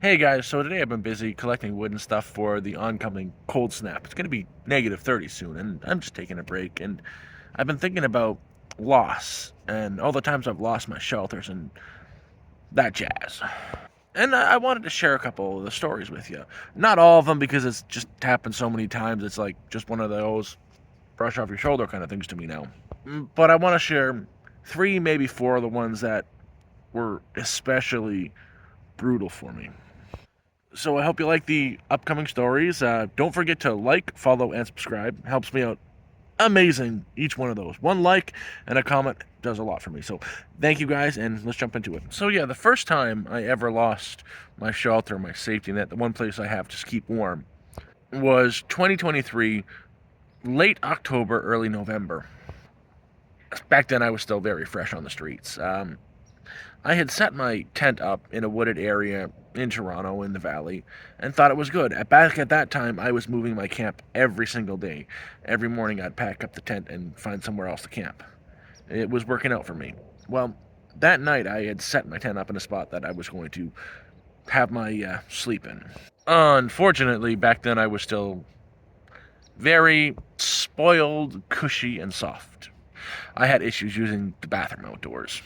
Hey guys, so today I've been busy collecting wood and stuff for the oncoming cold snap. It's going to be -30 soon, and I'm just taking a break. And I've been thinking about loss and all the times I've lost my shelters and that jazz. And I wanted to share a couple of the stories with you. Not all of them because it's just happened so many times. It's like just one of those brush off your shoulder kind of things to me now. But I want to share three, maybe four of the ones that were especially brutal for me. So I hope you like the upcoming stories. Don't forget to like, follow, and subscribe. Helps me out amazing, each one of those. One like and a comment does a lot for me. So thank you guys, and let's jump into it. So yeah, the first time I ever lost my shelter, my safety net, the one place I have to keep warm, was 2023, late October, early November. Back then I was still very fresh on the streets. I had set my tent up in a wooded area in Toronto in the valley and thought it was good. Back at that time, I was moving my camp every single day. Every morning, I'd pack up the tent and find somewhere else to camp. It was working out for me. Well, that night, I had set my tent up in a spot that I was going to have my sleep in. Unfortunately, back then, I was still very spoiled, cushy, and soft. I had issues using the bathroom outdoors.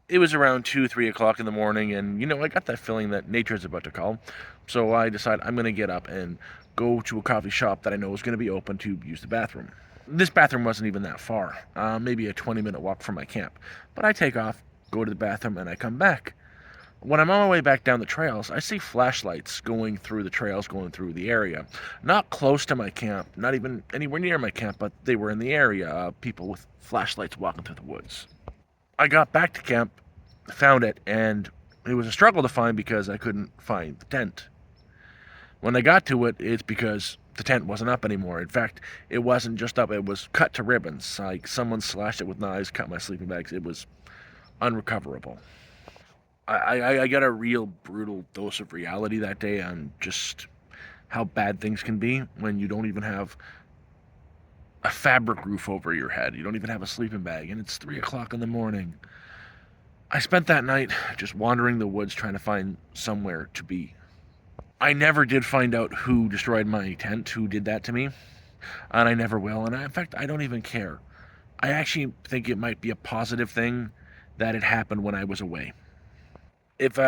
It was around 2, 3 o'clock in the morning, and I got that feeling that nature's about to call. So I decided I'm going to get up and go to a coffee shop that I know is going to be open to use the bathroom. This bathroom wasn't even that far, maybe a 20-minute walk from my camp. But I take off, go to the bathroom, and I come back. When I'm on my way back down the trails, I see flashlights going through the trails, going through the area. Not close to my camp, not even anywhere near my camp, but they were in the area, people with flashlights walking through the woods. I got back to camp, found it, and it was a struggle to find because I couldn't find the tent. When I got to it, it's because the tent wasn't up anymore. In fact, it wasn't just up, it was cut to ribbons. Like someone slashed it with knives, cut my sleeping bags. It was unrecoverable. I got a real brutal dose of reality that day on just how bad things can be when you don't even have a fabric roof over your head. You don't even have a sleeping bag, and it's 3 o'clock in the morning. I spent that night just wandering the woods trying to find somewhere to be. I never did find out who destroyed my tent, who did that to me, and I never will. And in fact, I don't even care. I actually think it might be a positive thing that it happened when I was away. If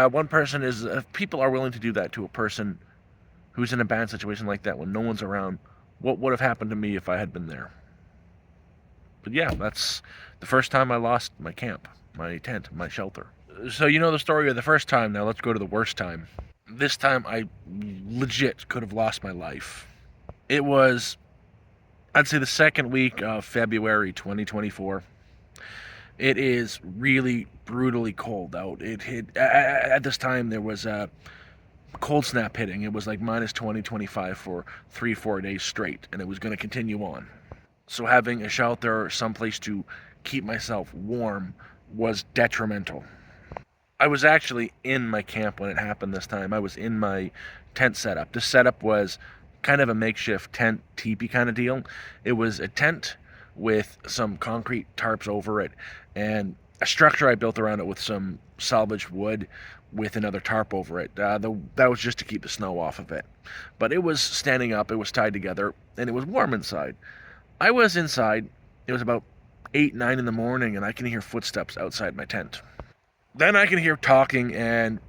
people are willing to do that to a person who's in a bad situation like that when no one's around, what would have happened to me if I had been there? But yeah, that's the first time I lost my camp, my tent, my shelter. So you know the story of the first time. Now let's go to the worst time. This time I legit could have lost my life. It was, I'd say, the second week of February 2024. It is really brutally cold out. It hit at this time there was a cold snap hitting. It was like -20, 25 for 3, 4 days straight, and it was going to continue on. So having a shelter, someplace to keep myself warm, was detrimental. I was actually in my camp when it happened this time. I was in my tent setup. This setup was kind of a makeshift tent teepee kind of deal. It was a tent with some concrete tarps over it and a structure I built around it with some salvaged wood with another tarp over it. That was just to keep the snow off of it. But it was standing up, it was tied together, and it was warm inside. I was inside. It was about 8, 9 in the morning, and I can hear footsteps outside my tent. Then I can hear talking and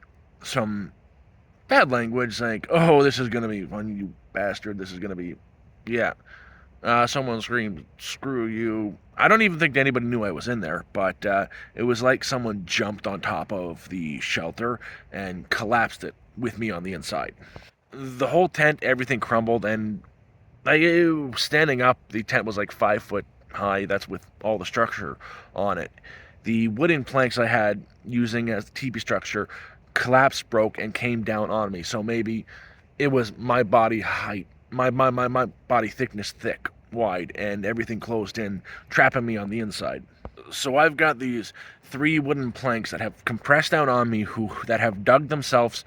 some bad language, like, "Oh, this is gonna be fun, you bastard. This is gonna be, yeah." Someone screamed, "Screw you." I don't even think anybody knew I was in there, but it was like someone jumped on top of the shelter and collapsed it with me on the inside. The whole tent, everything crumbled, and standing up, the tent was like 5 foot high. That's with all the structure on it. The wooden planks I had using as the teepee structure collapsed, broke, and came down on me. So maybe it was my body height, my body thickness thick, wide, and everything closed in, trapping me on the inside. So I've got these 3 wooden planks that have compressed down on me, that have dug themselves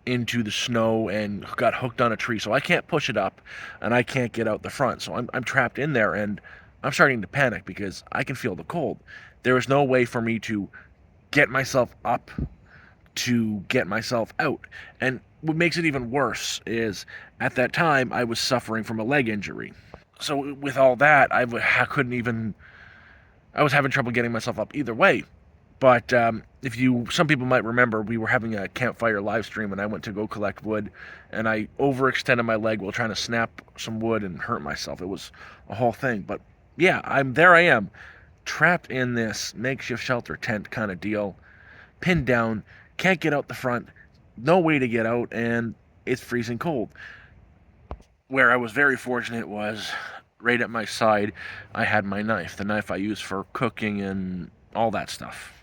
into the snow and got hooked on a tree. So I can't push it up, and I can't get out the front. So I'm trapped in there, and I'm starting to panic because I can feel the cold. There is no way for me to get myself up to get myself out. And what makes it even worse is at that time I was suffering from a leg injury. So with all that, I couldn't even. I was having trouble getting myself up either way. But if you, some people might remember, we were having a campfire live stream, and I went to go collect wood, and I overextended my leg while trying to snap some wood and hurt myself. It was a whole thing. But yeah, I'm there. I am trapped in this makeshift shelter tent kind of deal, pinned down, can't get out the front, no way to get out, and it's freezing cold. Where I was very fortunate was right at my side, I had my knife, the knife I use for cooking and all that stuff.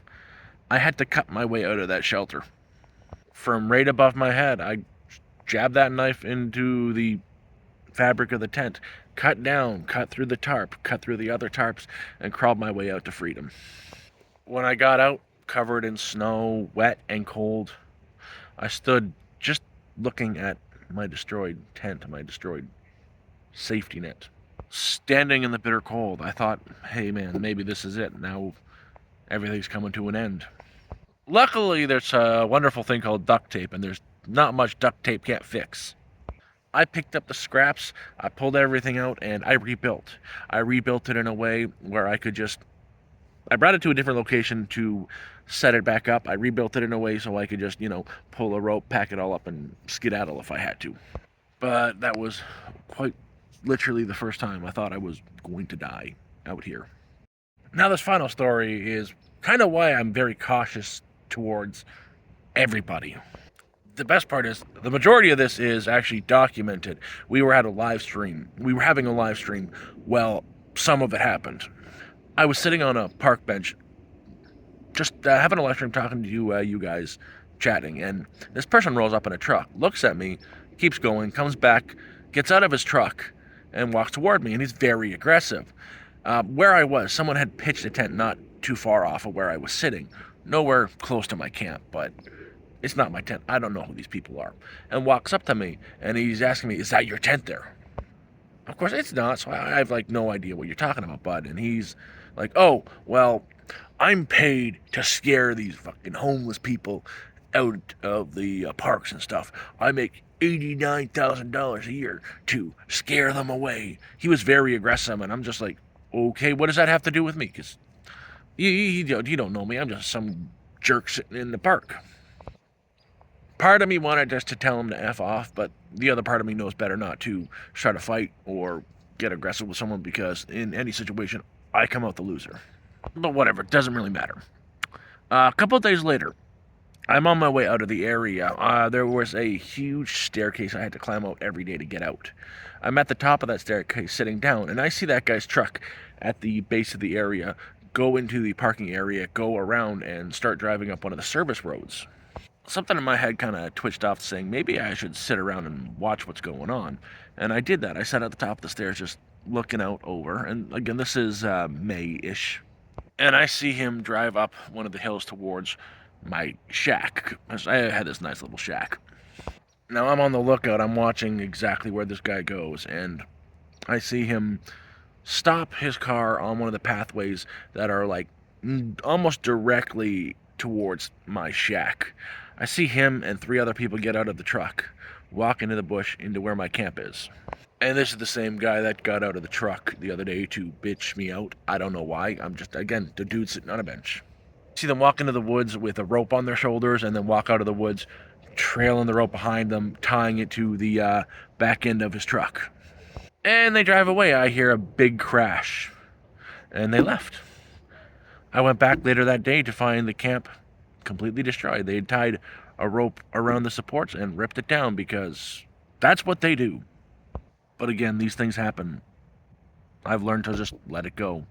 I had to cut my way out of that shelter. From right above my head, I jabbed that knife into the fabric of the tent, cut down, cut through the tarp, cut through the other tarps, and crawled my way out to freedom. When I got out, covered in snow, wet and cold, I stood just looking at my destroyed tent, my destroyed safety net. Standing in the bitter cold, I thought, hey man, maybe this is it. Now everything's coming to an end. Luckily, there's a wonderful thing called duct tape, and there's not much duct tape can't fix. I picked up the scraps, I pulled everything out, and I rebuilt. I rebuilt it in a way where I could just. I brought it to a different location to set it back up. I rebuilt it in a way so I could just, pull a rope, pack it all up, and skedaddle if I had to. But that was quite literally the first time I thought I was going to die out here. Now, this final story is kind of why I'm very cautious towards everybody. The best part is the majority of this is actually documented. We were at a live stream. We were having a live stream. Well, some of it happened. I was sitting on a park bench, just having a live stream, talking to you guys, chatting, and this person rolls up in a truck, looks at me, keeps going, comes back, gets out of his truck, and walks toward me, and he's very aggressive. Where I was, someone had pitched a tent not too far off of where I was sitting, nowhere close to my camp, but it's not my tent. I don't know who these people are. And walks up to me, and he's asking me, is that your tent there? Of course, it's not, so I have, no idea what you're talking about, bud. And he's like, oh, well, I'm paid to scare these fucking homeless people out of the parks and stuff. I make $89,000 a year to scare them away. He was very aggressive, and I'm just like, okay, what does that have to do with me? Because you don't know me. I'm just some jerk sitting in the park. Part of me wanted just to tell him to F off, but the other part of me knows better not to try to fight or get aggressive with someone because in any situation, I come out the loser. But whatever, it doesn't really matter. A couple of days later, I'm on my way out of the area. There was a huge staircase I had to climb out every day to get out. I'm at the top of that staircase sitting down, and I see that guy's truck at the base of the area go into the parking area, go around, and start driving up one of the service roads. Something in my head kind of twitched off saying maybe I should sit around and watch what's going on. And I did that. I sat at the top of the stairs just looking out over. And again, this is May-ish. And I see him drive up one of the hills towards my shack. I had this nice little shack. Now I'm on the lookout. I'm watching exactly where this guy goes. And I see him stop his car on one of the pathways that are almost directly towards my shack. I see him and 3 other people get out of the truck, walk into the bush into where my camp is. And this is the same guy that got out of the truck the other day to bitch me out. I don't know why. I'm just, again, the dude sitting on a bench. See them walk into the woods with a rope on their shoulders and then walk out of the woods trailing the rope behind them, tying it to the back end of his truck. And they drive away. I hear a big crash. And they left. I went back later that day to find the camp completely destroyed. They had tied a rope around the supports and ripped it down because that's what they do. But again, these things happen. I've learned to just let it go.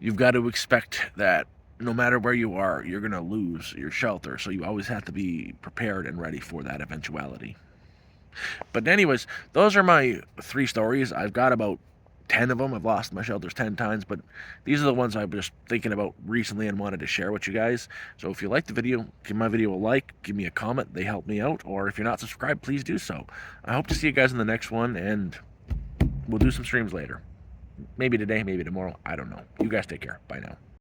You've got to expect that no matter where you are, you're going to lose your shelter. So you always have to be prepared and ready for that eventuality. But anyways, those are my 3 stories. I've got about 10 of them. I've lost my shelters 10 times, but these are the ones I've just thinking about recently and wanted to share with you guys. So if you like the video, give my video a like, give me a comment. They help me out. Or if you're not subscribed, please do so. I hope to see you guys in the next one, and we'll do some streams later. Maybe today, maybe tomorrow. I don't know. You guys take care. Bye now.